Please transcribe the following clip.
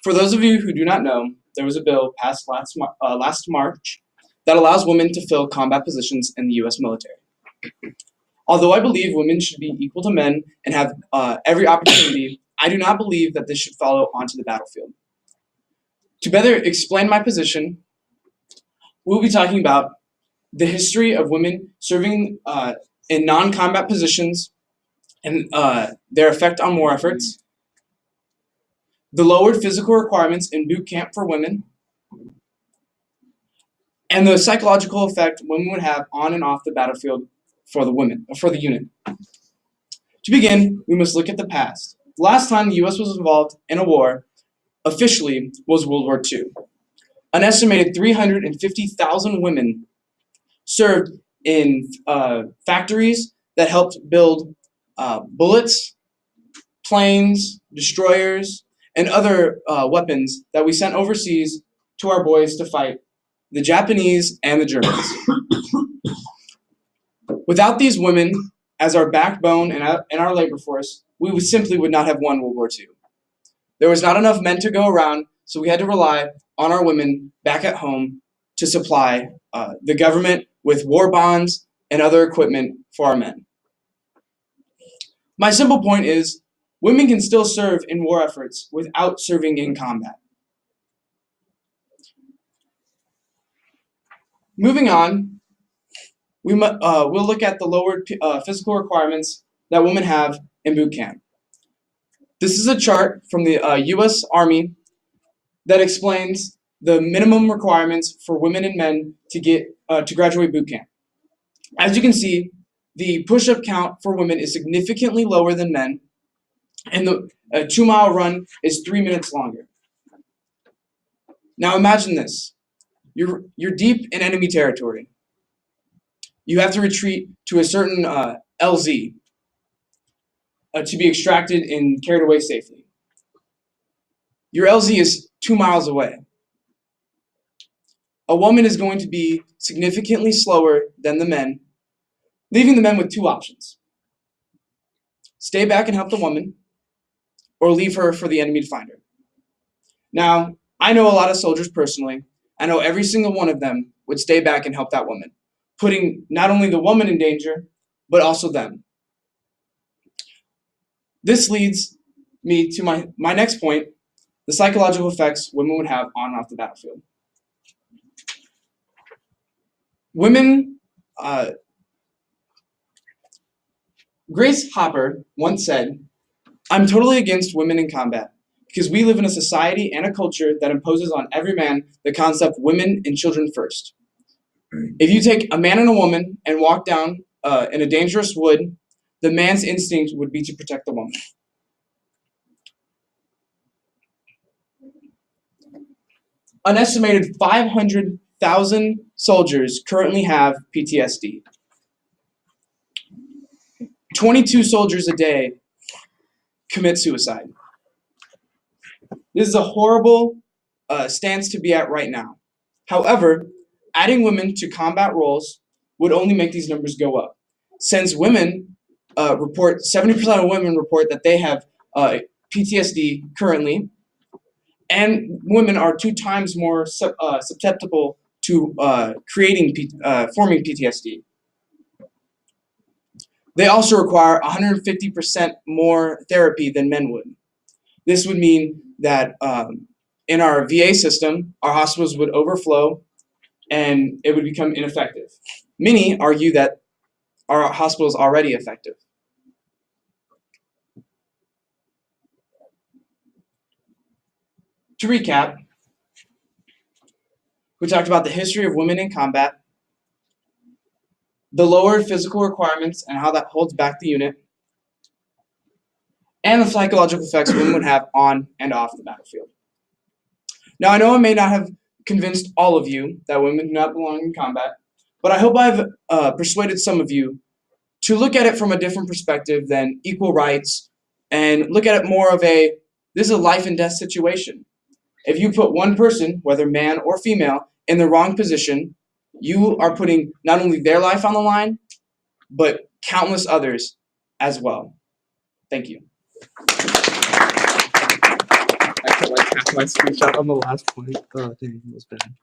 For those of you who do not know, there was a bill passed last March that allows women to fill combat positions in the U.S. military. Although I believe women should be equal to men and have every opportunity, I do not believe that this should follow onto the battlefield. To better explain my position, we'll be talking about the history of women serving in non-combat positions and their effect on war efforts, the lowered physical requirements in boot camp for women, and the psychological effect women would have on and off the battlefield for the unit. To begin, we must look at the past. The last time the U.S. was involved in a war, officially, was World War II. An estimated 350,000 women served in factories that helped build bullets, planes, destroyers, and other weapons that we sent overseas to our boys to fight the Japanese and the Germans. Without these women as our backbone and our labor force, we simply would not have won World War II. There was not enough men to go around, so we had to rely on our women back at home to supply the government with war bonds and other equipment for our men. My simple point is, women can still serve in war efforts without serving in combat. Moving on, we'll look at the lowered physical requirements that women have in boot camp. This is a chart from the U.S. Army that explains the minimum requirements for women and men to graduate boot camp. As you can see, the push-up count for women is significantly lower than men, and the 2-mile run is 3 minutes longer. Now imagine this. You're deep in enemy territory. You have to retreat to a certain LZ to be extracted and carried away safely. Your LZ is 2 miles away. A woman is going to be significantly slower than the men, leaving the men with 2 options. Stay back and help the woman, or leave her for the enemy to find her. Now, I know a lot of soldiers personally. I know every single one of them would stay back and help that woman, putting not only the woman in danger, but also them. This leads me to my next point, the psychological effects women would have on and off the battlefield. Women, Grace Hopper once said, "I'm totally against women in combat because we live in a society and a culture that imposes on every man the concept women and children first. If you take a man and a woman and walk down in a dangerous wood, the man's instinct would be to protect the woman." An estimated 500,000 soldiers currently have PTSD. 22 soldiers a day commit suicide. This is a horrible stance to be at right now. However, adding women to combat roles would only make these numbers go up. Since women 70% of women report that they have PTSD currently, and women are 2 times more susceptible to forming PTSD. They also require 150% more therapy than men would. This would mean that in our VA system, our hospitals would overflow and it would become ineffective. Many argue that our hospital is already effective. To recap, we talked about the history of women in combat, the lowered physical requirements and how that holds back the unit, and the psychological effects women would have on and off the battlefield. Now, I know I may not have convinced all of you that women do not belong in combat, but I hope I've persuaded some of you to look at it from a different perspective than equal rights and look at it more of this is a life and death situation. If you put one person, whether man or female, in the wrong position, you are putting not only their life on the line, but countless others as well. Thank you. Excellent. half my screenshot on the last point. Oh, dang, that was bad.